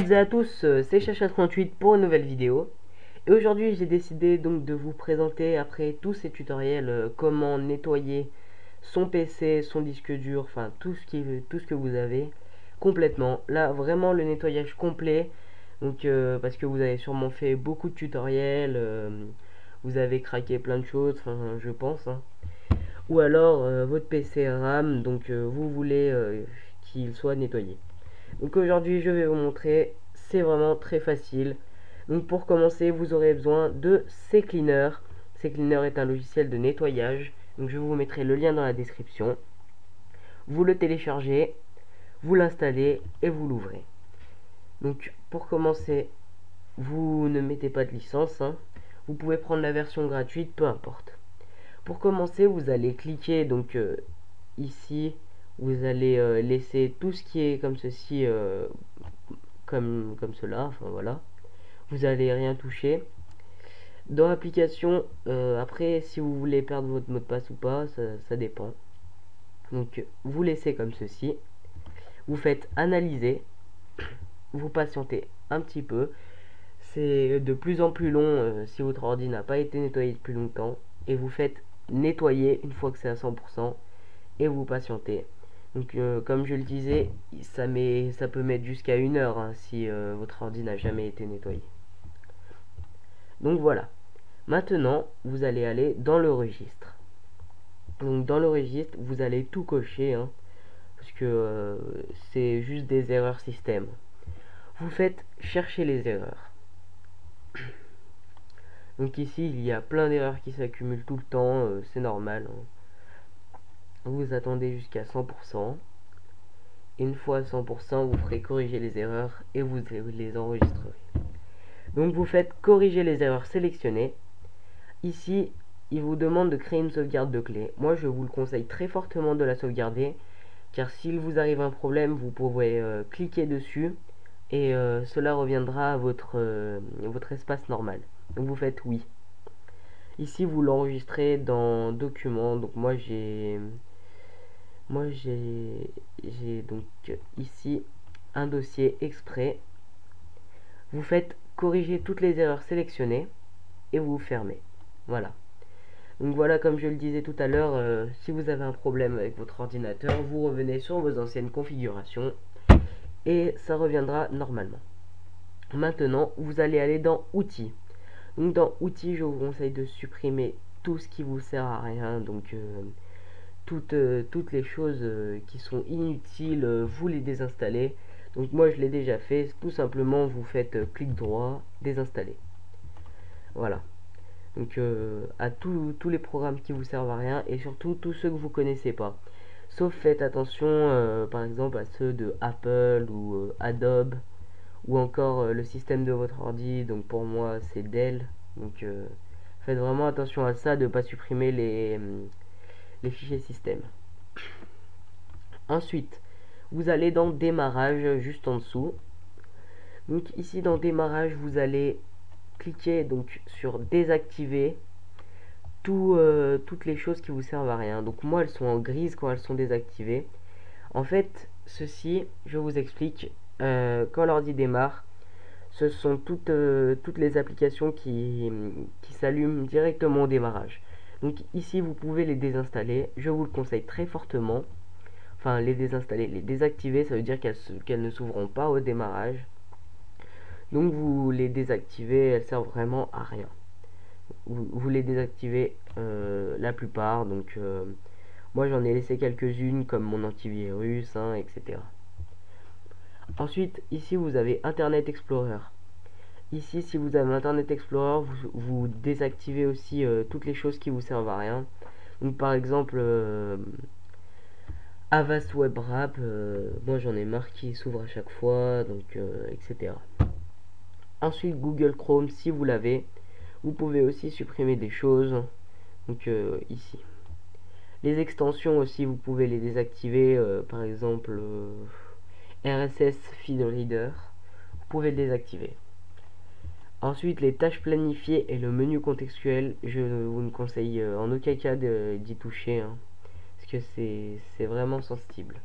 toutes et à tous, c'est Chacha38 pour une nouvelle vidéo. Et aujourd'hui j'ai décidé donc de vous présenter, après tous ces tutoriels, comment nettoyer son PC, son disque dur, enfin tout ce que vous avez complètement. Là vraiment le nettoyage complet. Donc parce que vous avez sûrement fait beaucoup de tutoriels, vous avez craqué plein de choses, enfin je pense, hein. Ou alors votre PC RAM, donc vous voulez qu'il soit nettoyé. Donc aujourd'hui je vais vous montrer, c'est vraiment très facile. Donc pour commencer vous aurez besoin de CCleaner. CCleaner est un logiciel de nettoyage, donc je vous mettrai le lien dans la description. Vous le téléchargez, vous l'installez et vous l'ouvrez. Donc pour commencer, vous ne mettez pas de licence, hein. Vous pouvez prendre la version gratuite, peu importe. Pour commencer vous allez cliquer donc ici, vous allez laisser tout ce qui est comme ceci, comme cela, enfin voilà, vous allez rien toucher. Dans l'application, après si vous voulez perdre votre mot de passe ou pas, ça dépend. Donc vous laissez comme ceci, vous faites analyser, vous patientez un petit peu, c'est de plus en plus long si votre ordi n'a pas été nettoyé depuis longtemps, et vous faites nettoyer une fois que c'est à 100% et vous patientez. Donc comme je le disais, ça peut mettre jusqu'à 1 heure, hein, si votre ordi n'a jamais été nettoyé. Donc voilà. Maintenant, vous allez aller dans le registre. Donc dans le registre, vous allez tout cocher, hein, parce que c'est juste des erreurs système. Vous faites chercher les erreurs. Donc ici, il y a plein d'erreurs qui s'accumulent tout le temps, c'est normal, hein. Vous attendez jusqu'à 100%. Une fois à 100%, vous ferez corriger les erreurs et vous les enregistrerez. Donc vous faites corriger les erreurs sélectionnées. Ici, il vous demande de créer une sauvegarde de clé. Moi, je vous le conseille très fortement de la sauvegarder, car s'il vous arrive un problème, vous pourrez cliquer dessus et cela reviendra à votre espace normal. Donc vous faites oui. Ici, vous l'enregistrez dans Documents. Donc moi, j'ai donc ici un dossier exprès. Vous faites corriger toutes les erreurs sélectionnées et vous fermez. Voilà. Donc voilà, comme je le disais tout à l'heure, si vous avez un problème avec votre ordinateur, vous revenez sur vos anciennes configurations et ça reviendra normalement. Maintenant, vous allez aller dans Outils. Donc dans Outils, je vous conseille de supprimer tout ce qui vous sert à rien. Donc toutes les choses qui sont inutiles, vous les désinstallez. Donc moi je l'ai déjà fait, tout simplement vous faites clic droit, désinstaller. Voilà. Donc à tous les programmes qui vous servent à rien, et surtout tous ceux que vous connaissez pas. Sauf faites attention par exemple à ceux de Apple ou Adobe, ou encore le système de votre ordi. Donc pour moi c'est Dell. Donc faites vraiment attention à ça, de ne pas supprimer les fichiers système. Ensuite, vous allez dans démarrage juste en dessous. Donc ici dans démarrage, vous allez cliquer donc sur désactiver toutes les choses qui vous servent à rien. Donc moi elles sont en grise quand elles sont désactivées. En fait, ceci, je vous explique, quand l'ordi démarre, ce sont toutes les applications qui s'allument directement au démarrage. Donc ici vous pouvez les désinstaller, je vous le conseille très fortement. Enfin les désinstaller, les désactiver, ça veut dire qu'elles ne s'ouvriront pas au démarrage. Donc vous les désactivez, elles servent vraiment à rien. Vous les désactivez la plupart. Donc moi j'en ai laissé quelques-unes comme mon antivirus, hein, etc. Ensuite ici vous avez Internet Explorer. Ici si vous avez Internet Explorer, vous désactivez aussi toutes les choses qui vous servent à rien. Donc par exemple Avast Web Wrap, moi j'en ai marre qui s'ouvre à chaque fois, donc etc. Ensuite Google Chrome, si vous l'avez, vous pouvez aussi supprimer des choses. Donc ici. Les extensions aussi, vous pouvez les désactiver, par exemple RSS Feed Reader, vous pouvez le désactiver. Ensuite, les tâches planifiées et le menu contextuel, je vous ne conseille en aucun cas d'y toucher, hein, parce que c'est vraiment sensible.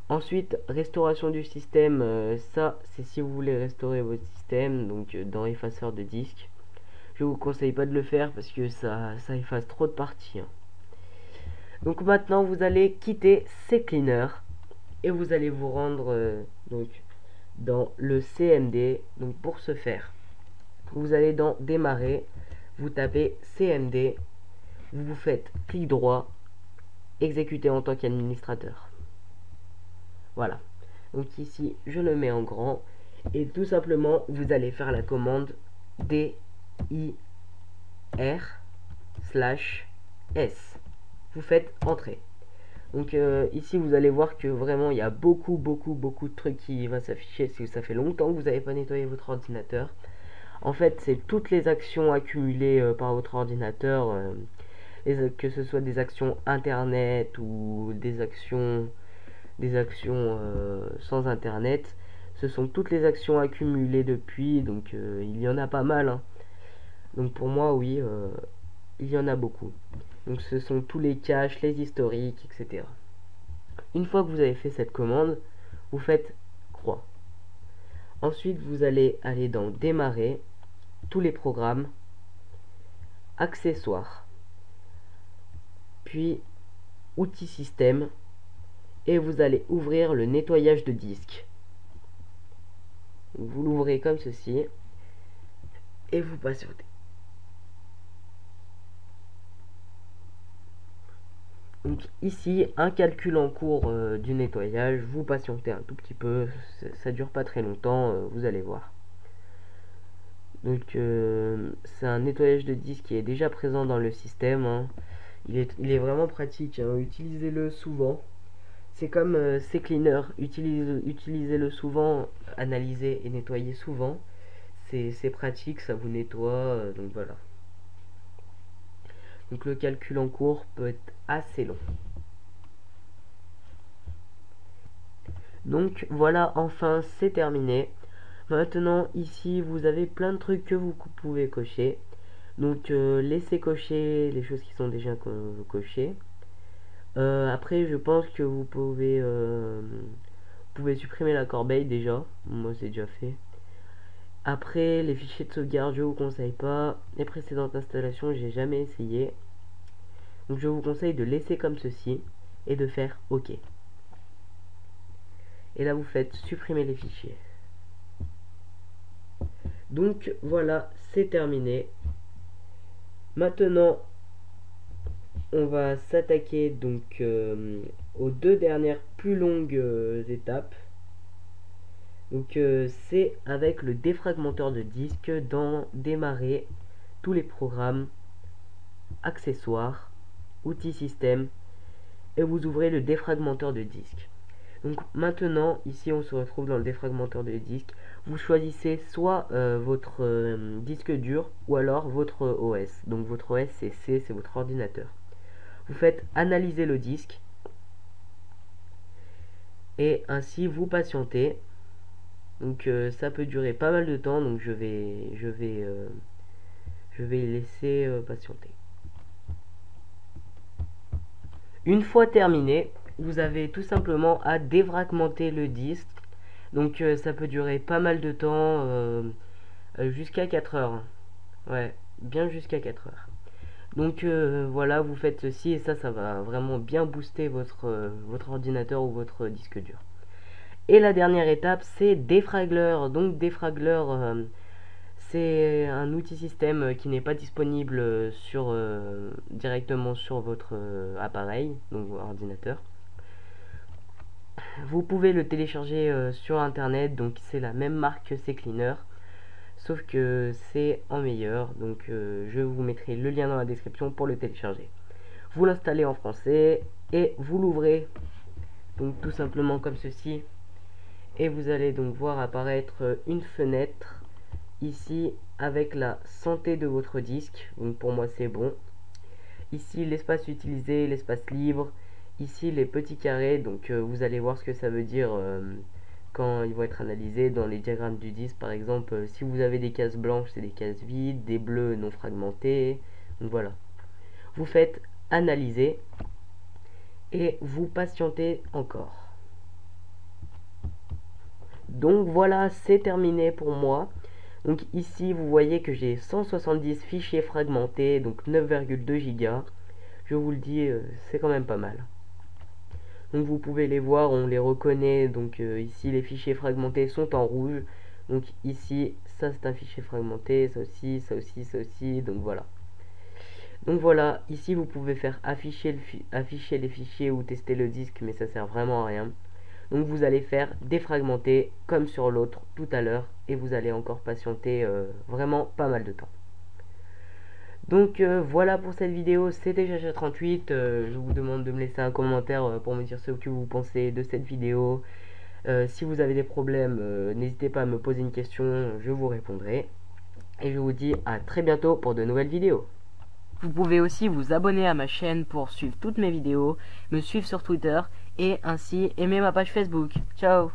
Ensuite, restauration du système, ça c'est si vous voulez restaurer votre système, donc dans effaceur de disque. Je vous conseille pas de le faire parce que ça efface trop de parties, hein. Donc maintenant vous allez quitter CCleaner et vous allez vous rendre donc dans le CMD. Donc pour ce faire, vous allez dans démarrer, vous tapez CMD, vous faites clic droit, exécuter en tant qu'administrateur. Voilà. Donc ici, je le mets en grand. Et tout simplement, vous allez faire la commande dir/s. Vous faites entrer. Donc ici, vous allez voir que vraiment, il y a beaucoup de trucs qui vont s'afficher. Si ça fait longtemps que vous n'avez pas nettoyé votre ordinateur. En fait, c'est toutes les actions accumulées par votre ordinateur. Que ce soit des actions internet ou des actions sans internet, ce sont toutes les actions accumulées depuis, donc il y en a pas mal, hein. Donc pour moi, oui, il y en a beaucoup. Donc ce sont tous les caches, les historiques, etc. Une fois que vous avez fait cette commande, vous faites croix. Ensuite, vous allez aller dans démarrer, tous les programmes, accessoires, puis outils système, et vous allez ouvrir le nettoyage de disque. Vous l'ouvrez comme ceci et vous patientez. Donc ici, un calcul en cours du nettoyage, vous patientez un tout petit peu, ça dure pas très longtemps, vous allez voir. Donc c'est un nettoyage de disque qui est déjà présent dans le système, hein. Il est vraiment pratique, hein. Utilisez-le souvent. C'est comme CCleaner, utilisez-le souvent, analysez et nettoyez souvent. C'est pratique, ça vous nettoie, donc voilà. Donc le calcul en cours peut être assez long. Donc voilà, enfin c'est terminé. Maintenant ici vous avez plein de trucs que vous pouvez cocher. Donc laissez cocher les choses qui sont déjà cochées. Après je pense que vous pouvez supprimer la corbeille déjà. Moi c'est déjà fait. Après les fichiers de sauvegarde je vous conseille pas. Les précédentes installations j'ai jamais essayé. Donc je vous conseille de laisser comme ceci et de faire OK. Et là vous faites supprimer les fichiers. Donc voilà, c'est terminé. Maintenant on va s'attaquer donc aux deux dernières plus longues étapes. Donc c'est avec le défragmenteur de disque dans démarrer tous les programmes, accessoires, outils système, et vous ouvrez le défragmenteur de disque. Donc maintenant, ici on se retrouve dans le défragmenteur de disque. Vous choisissez soit votre disque dur ou alors votre OS. Donc votre OS c'est votre ordinateur. Vous faites analyser le disque et ainsi vous patientez. Donc ça peut durer pas mal de temps, donc je vais laisser patienter. Une fois terminé, vous avez tout simplement à défragmenter le disque. Donc ça peut durer pas mal de temps, jusqu'à 4 heures. Ouais, bien jusqu'à 4 heures. Donc voilà, vous faites ceci et ça va vraiment bien booster votre ordinateur ou votre disque dur. Et la dernière étape, c'est Defraggler. Donc Defraggler, c'est un outil système qui n'est pas disponible directement sur votre appareil, donc ordinateur. Vous pouvez le télécharger sur internet, donc c'est la même marque que CCleaner, sauf que c'est en meilleur. Donc je vous mettrai le lien dans la description pour le télécharger. Vous l'installez en français et vous l'ouvrez, donc tout simplement comme ceci. Et vous allez donc voir apparaître une fenêtre ici avec la santé de votre disque. Donc pour moi c'est bon. Ici l'espace utilisé, l'espace libre. Ici les petits carrés. Donc vous allez voir ce que ça veut dire quand ils vont être analysés dans les diagrammes du disque. Par exemple, si vous avez des cases blanches, c'est des cases vides, des bleus non fragmentés. Donc voilà. Vous faites analyser et vous patientez encore. Donc voilà, c'est terminé pour moi. Donc ici, vous voyez que j'ai 170 fichiers fragmentés, donc 9,2 Go. Je vous le dis, c'est quand même pas mal. Donc vous pouvez les voir, on les reconnaît. Donc ici, les fichiers fragmentés sont en rouge. Donc ici, ça c'est un fichier fragmenté, ça aussi, ça aussi, ça aussi. Donc voilà. Donc voilà, ici vous pouvez faire afficher les fichiers ou tester le disque, mais ça sert vraiment à rien. Donc vous allez faire défragmenter comme sur l'autre tout à l'heure et vous allez encore patienter vraiment pas mal de temps. Donc voilà pour cette vidéo, c'était Chacha38. Je vous demande de me laisser un commentaire pour me dire ce que vous pensez de cette vidéo. Si vous avez des problèmes, n'hésitez pas à me poser une question, je vous répondrai. Et je vous dis à très bientôt pour de nouvelles vidéos. Vous pouvez aussi vous abonner à ma chaîne pour suivre toutes mes vidéos, me suivre sur Twitter et ainsi aimer ma page Facebook. Ciao!